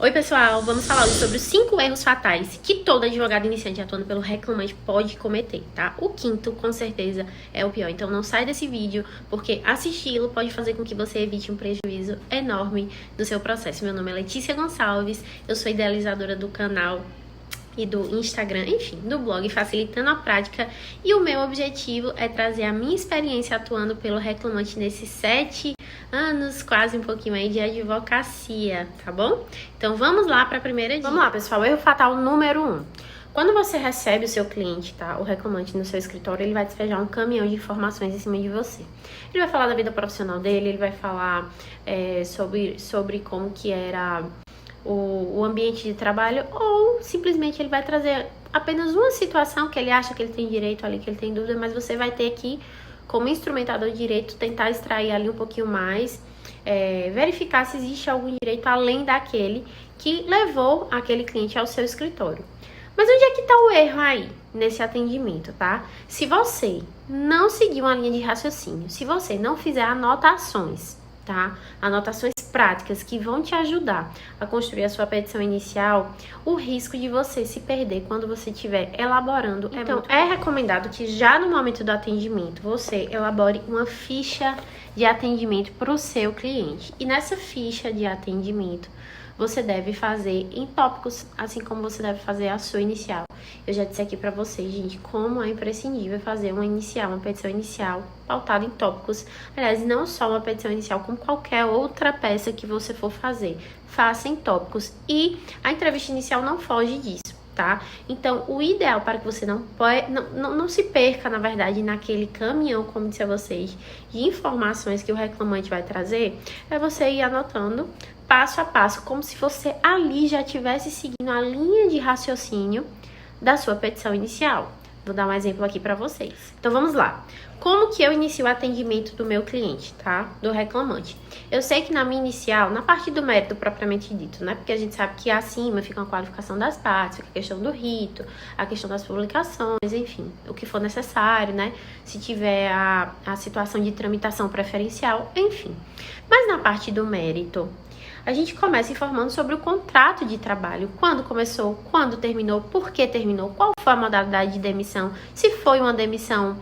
Oi pessoal, vamos falar hoje sobre os 5 erros fatais que todo advogado iniciante atuando pelo reclamante pode cometer, tá? O quinto, com certeza, é o pior. Então não sai desse vídeo, porque assisti-lo pode fazer com que você evite um prejuízo enorme do seu processo. Meu nome é Letícia Gonçalves, eu sou idealizadora do canal e do Instagram, enfim, do blog Facilitando a Prática, e o meu objetivo é trazer a minha experiência atuando pelo reclamante nesses 7 anos, quase um pouquinho aí de advocacia, tá bom? Então vamos lá para a primeira dica. Vamos lá, pessoal, erro fatal número 1. Quando você recebe o seu cliente, tá, o reclamante no seu escritório, ele vai despejar um caminhão de informações em cima de você. Ele vai falar da vida profissional dele, ele vai falar sobre como que era o ambiente de trabalho, ou simplesmente ele vai trazer apenas uma situação que ele acha que ele tem direito ali, que ele tem dúvida, mas você vai ter que, como instrumentador de direito, tentar extrair ali um pouquinho mais, verificar se existe algum direito além daquele que levou aquele cliente ao seu escritório. Mas onde é que tá o erro aí, nesse atendimento, tá? Se você não seguir uma linha de raciocínio, se você não fizer anotações, tá? Anotações práticas que vão te ajudar a construir a sua petição inicial, o risco de você se perder quando você estiver elaborando. Então, é recomendado que já no momento do atendimento, você elabore uma ficha de atendimento para o seu cliente. E nessa ficha de atendimento, você deve fazer em tópicos, assim como você deve fazer a sua inicial. Eu já disse aqui pra vocês, gente, como é imprescindível fazer uma petição inicial pautada em tópicos. Aliás, não só uma petição inicial, como qualquer outra peça que você for fazer. Faça em tópicos. E a entrevista inicial não foge disso, tá? Então, o ideal para que você não se perca, na verdade, naquele caminhão, como disse a vocês, de informações que o reclamante vai trazer, é você ir anotando passo a passo, como se você ali já estivesse seguindo a linha de raciocínio da sua petição inicial. Vou dar um exemplo aqui para vocês. Então, vamos lá. Como que eu inicio o atendimento do meu cliente, tá? Do reclamante. Eu sei que na minha inicial, na parte do mérito propriamente dito, né? Porque a gente sabe que acima fica a qualificação das partes, fica a questão do rito, a questão das publicações, enfim, o que for necessário, né? Se tiver a situação de tramitação preferencial, enfim. Mas na parte do mérito, a gente começa informando sobre o contrato de trabalho, quando começou, quando terminou, por que terminou, qual foi a modalidade de demissão, se foi uma demissão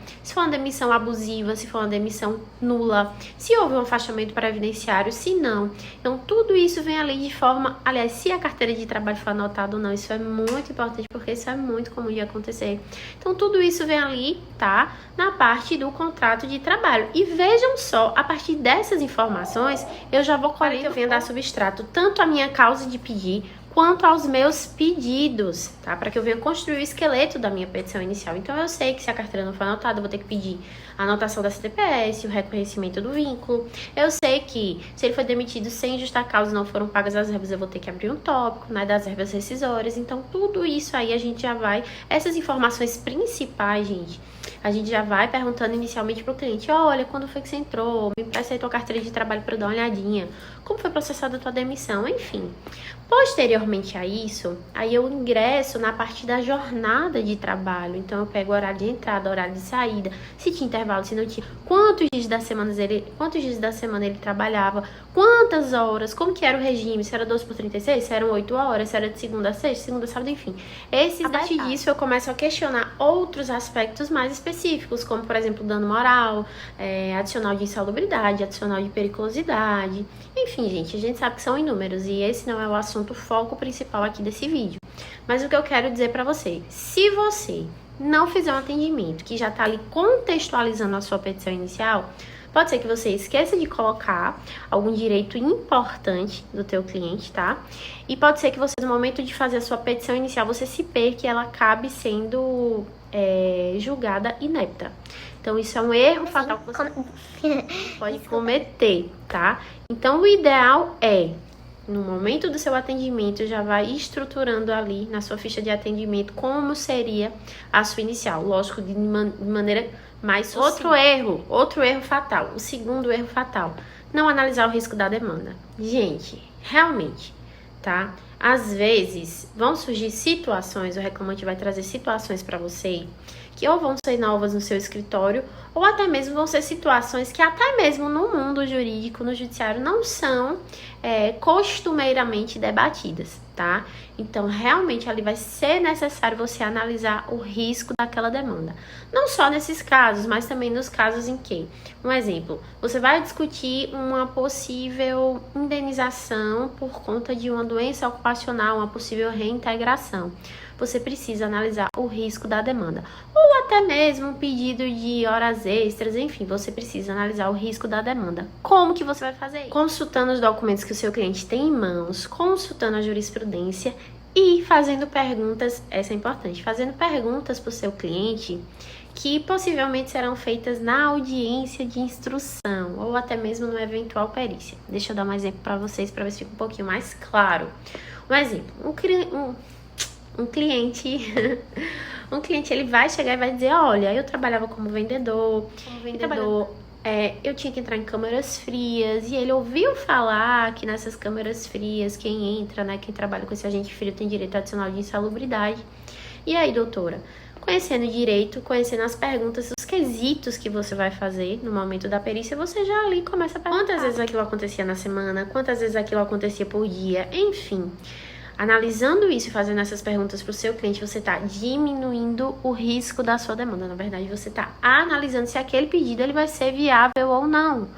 abusiva, se foi uma demissão nula, se houve um afastamento previdenciário, se não. Então, tudo isso vem ali de forma, aliás, se a carteira de trabalho for anotada ou não, isso é muito importante, porque isso é muito comum de acontecer. Então, tudo isso vem ali, tá? Na parte do contrato de trabalho. E vejam só, a partir dessas informações, eu já vou colher que eu venho dar substrato tanto a minha causa de pedir quanto aos meus pedidos, tá? Para que eu venha construir o esqueleto da minha petição inicial. Então, eu sei que se a carteira não for anotada, eu vou ter que pedir a anotação da CTPS, o reconhecimento do vínculo. Eu sei que se ele foi demitido sem justa causa e não foram pagas as verbas, eu vou ter que abrir um tópico, né, das verbas rescisórias. Então, tudo isso aí a gente já vai... Essas informações principais, gente, a gente já vai perguntando inicialmente para o cliente: olha, quando foi que você entrou? Me empresta aí tua carteira de trabalho para eu dar uma olhadinha. Como foi processada a tua demissão? Enfim. Posteriormente a isso, aí eu ingresso na parte da jornada de trabalho. Então, eu pego o horário de entrada, horário de saída, se tinha intervalo, se não tinha, quantos dias da semana ele trabalhava, quantas horas, como que era o regime, se era 12/36, se eram 8 horas, se era de segunda a sexta, segunda a sábado, enfim. A partir disso, eu começo a questionar outros aspectos mais específicos, como, por exemplo, dano moral, adicional de insalubridade, adicional de periculosidade. Enfim, gente, a gente sabe que são inúmeros e esse não é o assunto foco principal aqui desse vídeo. Mas o que eu quero dizer pra você, se você não fizer um atendimento que já tá ali contextualizando a sua petição inicial, pode ser que você esqueça de colocar algum direito importante do teu cliente, tá? E pode ser que você, no momento de fazer a sua petição inicial, você se perca e ela acabe sendo julgada inepta. Então, isso é um erro fatal que você pode cometer, tá? Então, o ideal é, no momento do seu atendimento, já vai estruturando ali na sua ficha de atendimento como seria a sua inicial. Lógico, de maneira mais sucinta. Outro erro fatal. O segundo erro fatal: não analisar o risco da demanda. Gente, realmente, tá? Às vezes, vão surgir situações, o reclamante vai trazer situações para você que ou vão ser novas no seu escritório, ou até mesmo vão ser situações que até mesmo no mundo jurídico, no judiciário, não são costumeiramente debatidas, tá? Então, realmente, ali vai ser necessário você analisar o risco daquela demanda. Não só nesses casos, mas também nos casos em que, um exemplo, você vai discutir uma possível indenização por conta de uma doença ocupacional, uma possível reintegração. Você precisa analisar o risco da demanda. Ou até mesmo um pedido de horas extras, enfim, você precisa analisar o risco da demanda. Como que você vai fazer isso? Consultando os documentos que o seu cliente tem em mãos, consultando a jurisprudência e fazendo perguntas, essa é importante, fazendo perguntas para o seu cliente que possivelmente serão feitas na audiência de instrução ou até mesmo no eventual perícia. Deixa eu dar um exemplo para vocês para ver se fica um pouquinho mais claro. Um exemplo, um cliente ele vai chegar e vai dizer, olha, eu trabalhava como vendedor, eu tinha que entrar em câmeras frias e ele ouviu falar que nessas câmeras frias quem entra, né, quem trabalha com esse agente frio tem direito adicional de insalubridade. E aí, doutora, conhecendo o direito, conhecendo as perguntas, os quesitos que você vai fazer no momento da perícia, você já ali começa a perguntar quantas vezes aquilo acontecia na semana, quantas vezes aquilo acontecia por dia, enfim. Analisando isso e fazendo essas perguntas para o seu cliente, você está diminuindo o risco da sua demanda. Na verdade, você está analisando se aquele pedido ele vai ser viável ou não.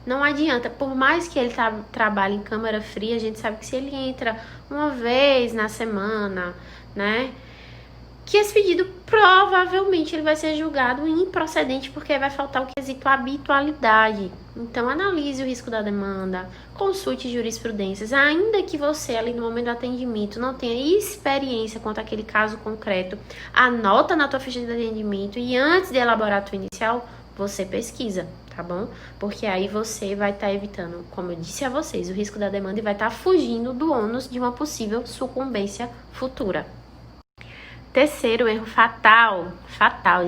Não adianta, por mais que ele trabalhe em câmara fria, a gente sabe que se ele entra uma vez na semana, né, que esse pedido provavelmente ele vai ser julgado improcedente porque vai faltar o quesito habitualidade. Então, analise o risco da demanda, consulte jurisprudências, ainda que você ali no momento do atendimento não tenha experiência quanto àquele caso concreto, anota na tua ficha de atendimento e antes de elaborar a tua inicial, você pesquisa, tá bom? Porque aí você vai estar evitando, como eu disse a vocês, o risco da demanda e vai estar fugindo do ônus de uma possível sucumbência futura. Terceiro erro fatal,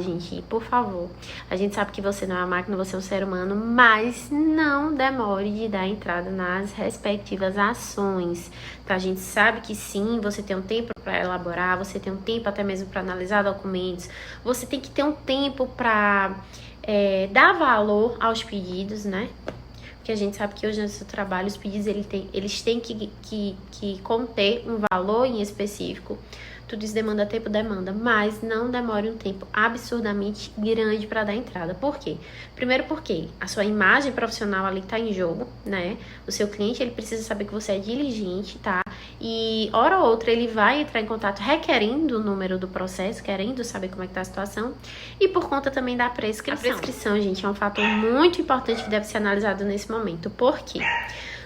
gente, por favor. A gente sabe que você não é uma máquina, você é um ser humano, mas não demore de dar entrada nas respectivas ações, tá? A gente sabe que sim, você tem um tempo para elaborar, você tem um tempo até mesmo para analisar documentos, você tem que ter um tempo para dar valor aos pedidos, né? Porque a gente sabe que hoje no seu trabalho os pedidos eles têm que conter um valor em específico. Tudo isso demanda, mas não demore um tempo absurdamente grande para dar entrada. Por quê? Primeiro porque a sua imagem profissional ali tá em jogo, né? O seu cliente, ele precisa saber que você é diligente, tá? E hora ou outra ele vai entrar em contato requerendo o número do processo, querendo saber como é que tá a situação. E por conta também da prescrição. A prescrição, gente, é um fator muito importante que deve ser analisado nesse momento. Por quê?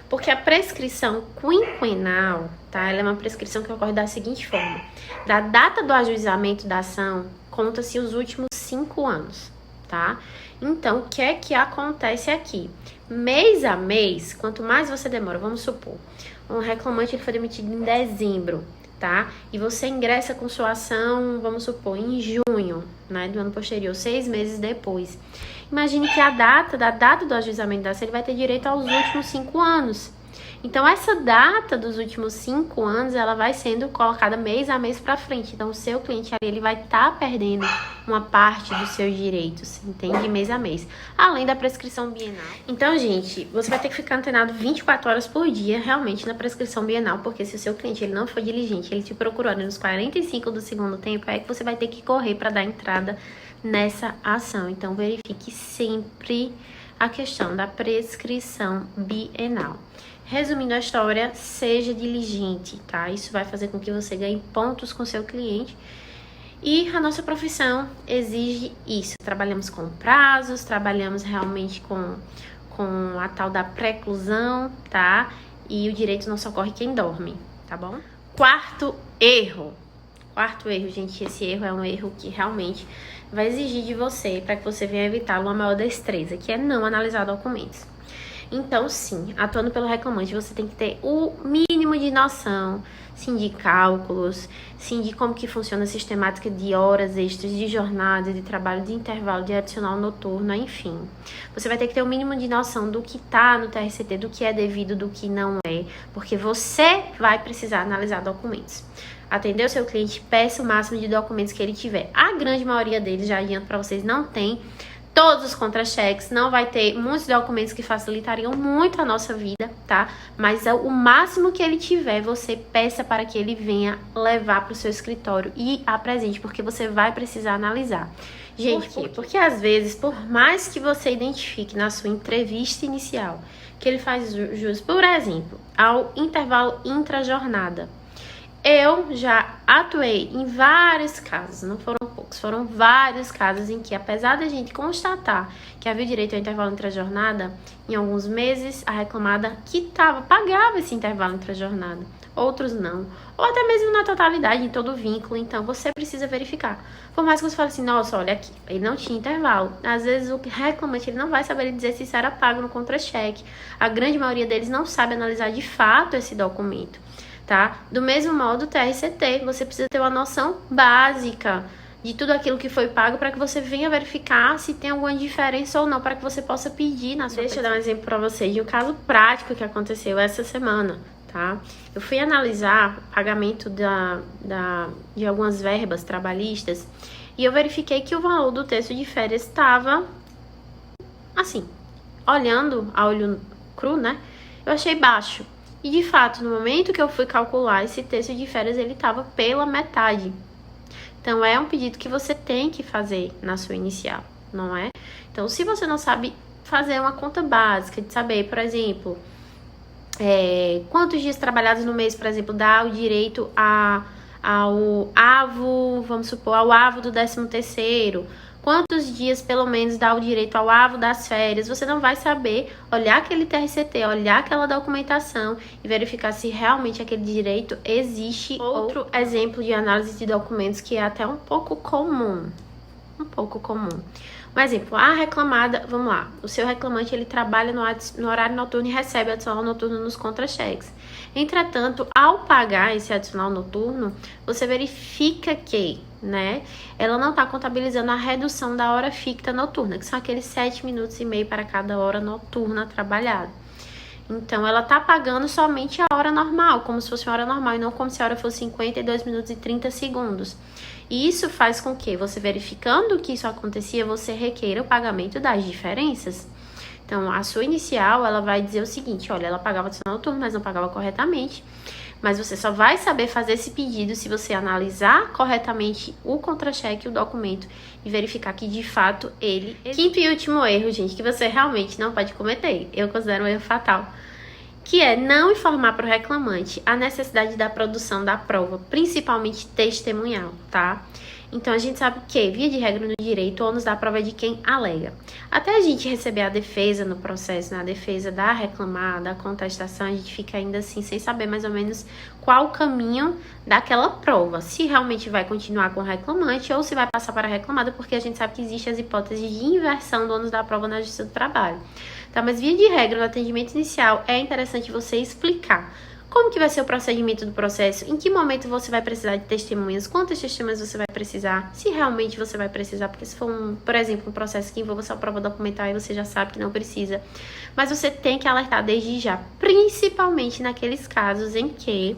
Porque a prescrição quinquenal, tá? Ela é uma prescrição que ocorre da seguinte forma. Da data do ajuizamento da ação, conta-se os últimos 5 anos, tá? Então, o que é que acontece aqui? Mês a mês, quanto mais você demora, vamos supor, um reclamante ele foi demitido em dezembro, tá? E você ingressa com sua ação, vamos supor, em junho, né, do ano posterior, 6 meses depois. Imagine que da data do ajuizamento da ação, ele vai ter direito aos últimos 5 anos. Então, essa data dos últimos 5 anos, ela vai sendo colocada mês a mês para frente. Então, o seu cliente ali, ele vai estar perdendo uma parte dos seus direitos, entende? Mês a mês. Além da prescrição bienal. Então, gente, você vai ter que ficar antenado 24 horas por dia, realmente, na prescrição bienal, porque se o seu cliente ele não for diligente, ele te procurou nos 45 do segundo tempo, é que você vai ter que correr para dar entrada nessa ação. Então, verifique sempre a questão da prescrição bienal. Resumindo a história, seja diligente, tá? Isso vai fazer com que você ganhe pontos com seu cliente. E a nossa profissão exige isso. Trabalhamos com prazos, trabalhamos realmente com a tal da preclusão, tá? E o direito não socorre quem dorme, tá bom? Quarto erro, gente, esse erro é um erro que realmente vai exigir de você, para que você venha evitá-lo, uma maior destreza, que é não analisar documentos. Então, sim, atuando pelo reclamante, você tem que ter o mínimo de noção, sim, de cálculos, sim, de como que funciona a sistemática de horas extras, de jornada, de trabalho, de intervalo, de adicional noturno, enfim. Você vai ter que ter o mínimo de noção do que tá no TRCT, do que é devido, do que não é, porque você vai precisar analisar documentos. Atender o seu cliente, peça o máximo de documentos que ele tiver. A grande maioria deles, já adianto para vocês, não tem todos os contra-cheques, não vai ter muitos documentos que facilitariam muito a nossa vida, tá? Mas o máximo que ele tiver, você peça para que ele venha levar para o seu escritório e apresente, porque você vai precisar analisar. Gente, por quê? Porque às vezes, por mais que você identifique na sua entrevista inicial que ele faz jus, por exemplo, ao intervalo intra-jornada, eu já atuei em vários casos, não foram poucos, foram vários casos em que, apesar da gente constatar que havia direito ao intervalo intra-jornada, em alguns meses a reclamada pagava esse intervalo intra-jornada, outros não, ou até mesmo na totalidade, em todo o vínculo. Então você precisa verificar. Por mais que você fale assim, nossa, olha aqui, ele não tinha intervalo. Às vezes o reclamante ele não vai saber dizer se isso era pago no contra-cheque. A grande maioria deles não sabe analisar de fato esse documento. Tá? Do mesmo modo, o TRCT, você precisa ter uma noção básica de tudo aquilo que foi pago para que você venha verificar se tem alguma diferença ou não, para que você possa pedir na sua Deixa eu dar um exemplo para vocês de um caso prático que aconteceu essa semana, tá? Eu fui analisar o pagamento de algumas verbas trabalhistas e eu verifiquei que o valor do texto de férias estava assim, olhando a olho cru, né? Eu achei baixo. E de fato, no momento que eu fui calcular esse texto de férias, ele estava pela metade. Então, é um pedido que você tem que fazer na sua inicial, não é? Então, se você não sabe fazer uma conta básica, de saber, por exemplo, quantos dias trabalhados no mês, por exemplo, dá o direito ao AVO, vamos supor, ao AVO do 13º, quantos dias, pelo menos, dá o direito ao AVO das férias, você não vai saber olhar aquele TRCT, olhar aquela documentação e verificar se realmente aquele direito existe. Outro exemplo de análise de documentos que é até um pouco comum. Um exemplo, a reclamada, vamos lá, o seu reclamante ele trabalha no horário noturno e recebe adicional noturno nos contra-cheques. Entretanto, ao pagar esse adicional noturno, você verifica que, né, ela não está contabilizando a redução da hora ficta noturna, que são aqueles 7 minutos e meio para cada hora noturna trabalhada. Então, ela está pagando somente a hora normal, como se fosse uma hora normal, e não como se a hora fosse 52 minutos e 30 segundos. E isso faz com que, você verificando que isso acontecia, você requeira o pagamento das diferenças. Então, a sua inicial, ela vai dizer o seguinte, olha, ela pagava adicional noturno, mas não pagava corretamente. Mas você só vai saber fazer esse pedido se você analisar corretamente o contra-cheque, o documento, e verificar que, de fato, ele... Quinto e último erro, gente, que você realmente não pode cometer. Eu considero um erro fatal. Que é não informar para o reclamante a necessidade da produção da prova, principalmente testemunhal, tá? Então, a gente sabe que, via de regra no direito, o ônus da prova é de quem alega. Até a gente receber a defesa no processo, na defesa da reclamada, da contestação, a gente fica ainda assim sem saber mais ou menos qual o caminho daquela prova. Se realmente vai continuar com o reclamante ou se vai passar para a reclamada, porque a gente sabe que existem as hipóteses de inversão do ônus da prova na Justiça do Trabalho. Tá? Mas, via de regra, no atendimento inicial, é interessante você explicar como que vai ser o procedimento do processo, em que momento você vai precisar de testemunhas, quantas testemunhas você vai precisar, se realmente você vai precisar, porque se for, por exemplo, um processo que envolva sua prova documental, aí você já sabe que não precisa. Mas você tem que alertar desde já, principalmente naqueles casos em que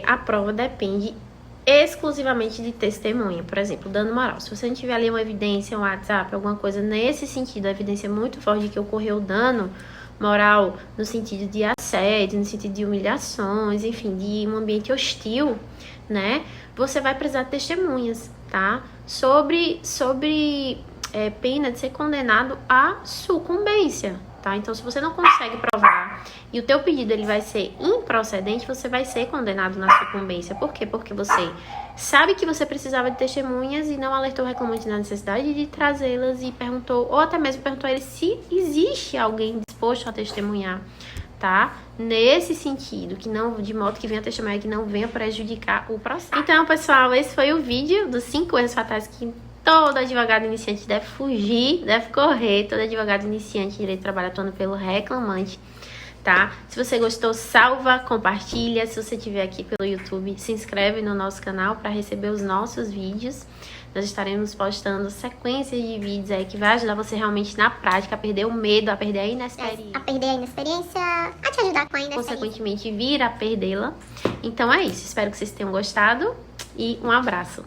a prova depende exclusivamente de testemunha. Por exemplo, dano moral. Se você não tiver ali uma evidência, um WhatsApp, alguma coisa nesse sentido, a evidência muito forte de que ocorreu dano moral no sentido de assédio, no sentido de humilhações, enfim, de um ambiente hostil, né? Você vai precisar de testemunhas, tá? Sobre pena de ser condenado à sucumbência, tá? Então, se você não consegue provar e o teu pedido ele vai ser improcedente, você vai ser condenado na sucumbência. Por quê? Porque você sabe que você precisava de testemunhas e não alertou o reclamante na necessidade de trazê-las e perguntou, ou até mesmo perguntou a ele se existe alguém disposto a testemunhar, tá? Nesse sentido, que não, de modo que venha testemunhar, que não venha prejudicar o processo. Então, pessoal, esse foi o vídeo dos 5 erros fatais que todo advogado iniciante deve fugir, deve correr. Todo advogado iniciante em direito do trabalho atuando pelo reclamante, tá? Se você gostou, salva, compartilha. Se você estiver aqui pelo YouTube, se inscreve no nosso canal para receber os nossos vídeos. Nós estaremos postando sequências de vídeos aí que vai ajudar você realmente na prática a perder o medo, a perder a inexperiência. A perder a inexperiência, a te ajudar com a inexperiência. Consequentemente, vir a perdê-la. Então é isso. Espero que vocês tenham gostado e um abraço.